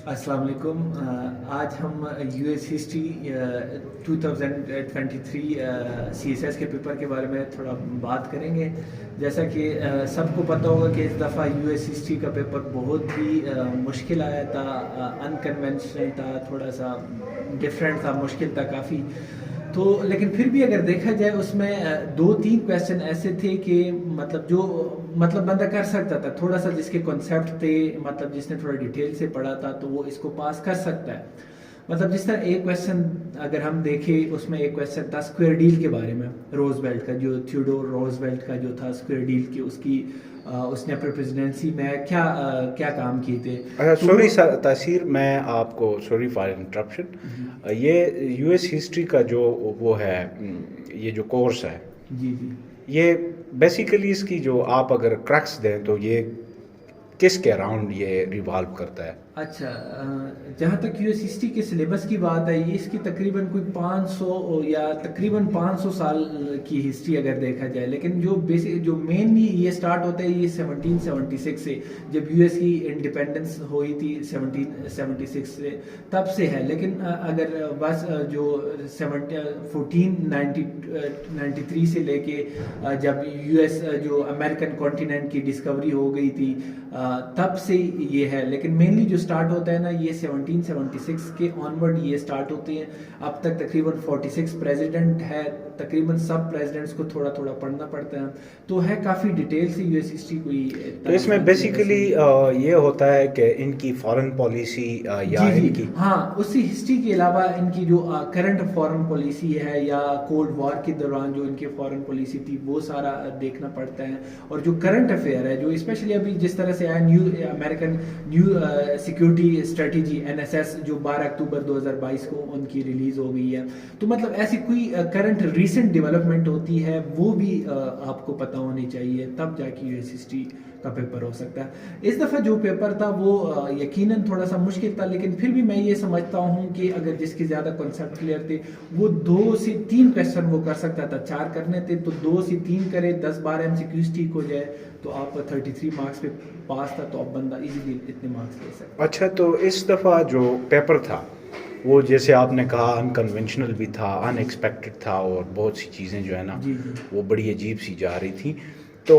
अस्सलाम वालेकुम। आज हम यूएस हिस्ट्री 2023 सीएसएस के पेपर के बारे में थोड़ा बात करेंगे। जैसा कि सबको पता होगा कि इस दफ़ा यूएस हिस्ट्री का पेपर बहुत ही मुश्किल आया था, अनकन्वेंशनल था, थोड़ा सा डिफरेंट था, मुश्किल था काफ़ी। तो लेकिन फिर भी अगर देखा जाए उसमें दो तीन क्वेश्चन ऐसे थे कि मतलब जो मतलब बंदा कर सकता था, थोड़ा सा जिसके कॉन्सेप्ट थे, मतलब जिसने थोड़ा डिटेल से पढ़ा था तो वो इसको पास कर सकता है। मतलब जिस तरह एक क्वेश्चन अगर हम देखें, उसमें एक क्वेश्चन था स्क्वायर डील के बारे में, रोजवेल्ट का, जो थियोडोर रोजवेल्ट का जो था स्क्वायर डील की, उसकी उसने अपनी प्रेसिडेंसी में क्या काम किए थे। अच्छा, तो सॉरी सर तासीर, मैं आपको सॉरी फॉर इंटरप्शन। ये यूएस हिस्ट्री का जो वो है, ये जो कोर्स है, जी जी। ये बेसिकली इसकी जो आप अगर क्रक्स दें तो ये किसके अराउंड ये रिवॉल्व करता है? अच्छा, जहाँ तक यूएस हिस्ट्री के सिलेबस की बात है, ये इसकी तकरीबन कोई 500 या तकरीबन 500 साल की हिस्ट्री अगर देखा जाए। लेकिन जो बेसिक जो मेनली ये स्टार्ट होता है ये 1776 से, जब यूएस की इंडिपेंडेंस हुई थी 1776 से, तब से है। लेकिन अगर बस जो 1493 से लेके जब यूएस जो अमेरिकन कॉन्टिनेंट की डिस्कवरी हो गई थी, तब से ये है। लेकिन मेनली जो स्टार्ट होता है ना, ये 1776 के ऑनवर्ड ये स्टार्ट होते हैं। अब तक तकरीबन 46 प्रेसिडेंट है, तकरीबन सब प्रेसिडेंट्स को थोड़ा थोड़ा पढ़ना पड़ता है, तो है काफ़ी डिटेल से यूएस हिस्ट्री कोई। तो इसमें बेसिकली ये होता है कि इनकी फॉरेन पॉलिसी या जी जी इनकी। हाँ, उसी हिस्ट्री के अलावा इनकी जो करंट फॉरेन पॉलिसी है या कोल्ड वॉर के दौरान जो इनकी फॉरेन पॉलिसी थी, वो सारा देखना पड़ता है। और जो करंट अफेयर है, जो स्पेशली अभी जिस तरह से आया new American new security strategy NSS, जो 12 अक्टूबर 2022 को उनकी रिलीज हो गई है, तो मतलब ऐसी कोई करंट रीसेंट डेवलपमेंट होती है वो भी आपको पता होनी चाहिए, तब जाके यूएस हिस्ट्री का पेपर हो सकता है। इस दफ़ा जो पेपर था वो यकीनन थोड़ा सा मुश्किल था, लेकिन फिर भी मैं ये समझता हूँ कि अगर जिसके ज़्यादा कॉन्सेप्ट क्लियर थे, वो 2 से 3 क्वेश्चन वो कर सकता था। 4 करने थे तो 2 से 3 करे, 10-12 एमसीक्यूज ठीक हो जाए तो आप 33 मार्क्स पे पास था, तो अब बंदा इजीली इतने मार्क्स ले सकता। अच्छा, तो इस दफ़ा जो पेपर था वो जैसे आपने कहा अनकन्वेंशनल भी था, अनएक्सपेक्टेड था, और बहुत सी चीज़ें जो है ना जी जी। वो बड़ी अजीब सी जा रही थी। तो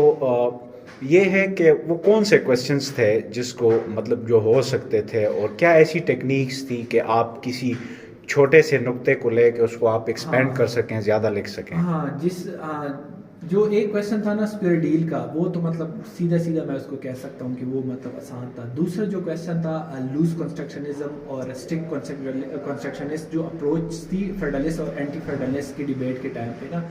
ये है कि वो कौन से क्वेश्चंस थे जिसको मतलब जो हो सकते थे, और क्या ऐसी टेक्निक्स थी कि आप किसी छोटे से नुक्ते को लेके उसको आप एक्सपेंड कर हाँ सकें, ज़्यादा लिख सकें? हाँ, जो एक क्वेश्चन था ना स्क्वायर डील का, वो तो मतलब सीधा सीधा मैं उसको कह सकता हूँ कि वो मतलब आसान था। दूसरा जो क्वेश्चन था लूज कंस्ट्रक्शनिज्म और स्ट्रिक्ट कंस्ट्रक्शनिस्ट जो अप्रोच थी फेडरलिस्ट और एंटी फेडरलिस्ट की डिबेट के टाइम पे ना,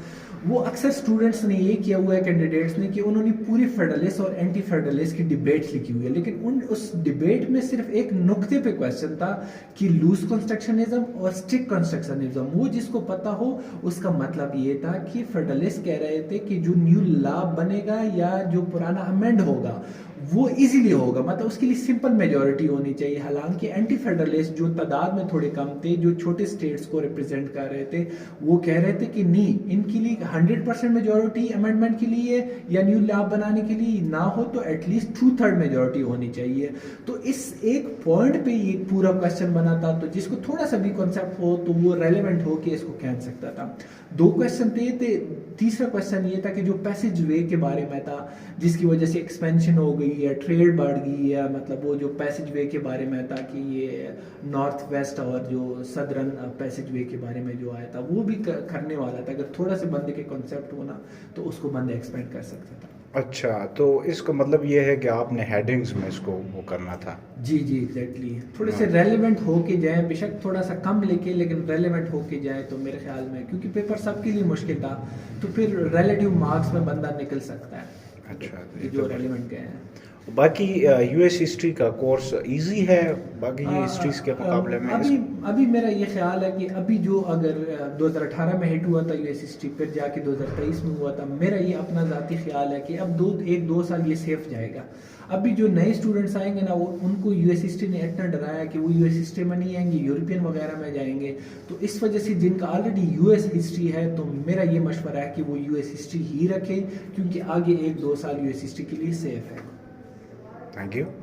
वो अक्सर स्टूडेंट्स ने ये किया हुआ है, कैंडिडेट्स ने, कि उन्होंने पूरी फेडरलिस्ट और एंटी फेडरलिस्ट की डिबेट्स लिखी हुई है, लेकिन उस डिबेट में सिर्फ एक नुक्ते पे क्वेश्चन था कि लूज कंस्ट्रक्शनिज्म और स्ट्रिक्ट कंस्ट्रक्शनिज्म, वो जिसको पता हो उसका मतलब ये था कि फेडरलिस्ट कह रहे थे कि जो न्यू लॉ बनेगा या जो पुराना अमेंड होगा वो इजीली होगा, मतलब उसके लिए सिंपल मेजॉरिटी होनी चाहिए। हालांकि एंटी फेडरलिस्ट जो तादाद में थोड़े कम थे, जो छोटे स्टेट्स को रिप्रेजेंट कर रहे थे, वो कह रहे थे कि नहीं, इनके लिए 100% मेजॉरिटी अमेंडमेंट के लिए या न्यू लॉ बनाने के लिए ना हो तो एटलीस्ट 2/3 मेजॉरिटी होनी चाहिए। तो इस एक पॉइंट पे ये पूरा क्वेश्चन बना था, तो जिसको थोड़ा सा भी कॉन्सेप्ट हो तो वो रेलिवेंट हो कि इसको कह सकता था। 2 क्वेश्चन थे। तीसरा क्वेश्चन ये था कि जो पैसेज वे के बारे में था, जिसकी वजह से एक्सपेंशन हो गई है, ट्रेड बढ़ गई है, मतलब वो जो पैसेज वे के बारे में था कि ये नॉर्थ वेस्ट और जो सदर्न पैसेज वे के बारे में जो आया था, वो भी करने वाला था। अगर थोड़ा से बंदे के कॉन्सेप्ट होना तो उसको बंदे एक्सपेंड कर सकता था। अच्छा, तो इसका मतलब ये है कि आपने हेडिंग्स में इसको वो करना था। जी जी एग्जैक्टली, थोड़े से रेलेवेंट होके जाए, बेशक थोड़ा सा कम लेके, लेकिन रेलेवेंट होके जाए तो मेरे ख्याल में, क्योंकि पेपर सबके लिए मुश्किल था, तो फिर रिलेटिव मार्क्स में बंदा निकल सकता है। अच्छा, कि जो रेलेवेंट गए हैं। बाकी यूएस हिस्ट्री का कोर्स इजी है बाकी ये हिस्ट्रीज के मुकाबले में? अभी अभी मेरा ये ख्याल है कि अभी जो अगर 2018 में हिट हुआ था यूएस हिस्ट्री, फिर जाके 2023 में हुआ था, मेरा ये अपना ज़ाती ख्याल है कि अब 1-2 साल ये सेफ जाएगा। अभी जो नए स्टूडेंट्स आएंगे ना, वो उनको यूएस हिस्ट्री ने इतना डराया कि वो यूएस हिस्ट्री में नहीं आएंगे, यूरोपियन वगैरह में जाएंगे। तो इस वजह से जिनका ऑलरेडी यूएस हिस्ट्री है, तो मेरा ये मशवरा है कि वो यूएस हिस्ट्री ही रखें, क्योंकि आगे 1-2 साल यूएस हिस्ट्री के लिए सेफ है। Thank you.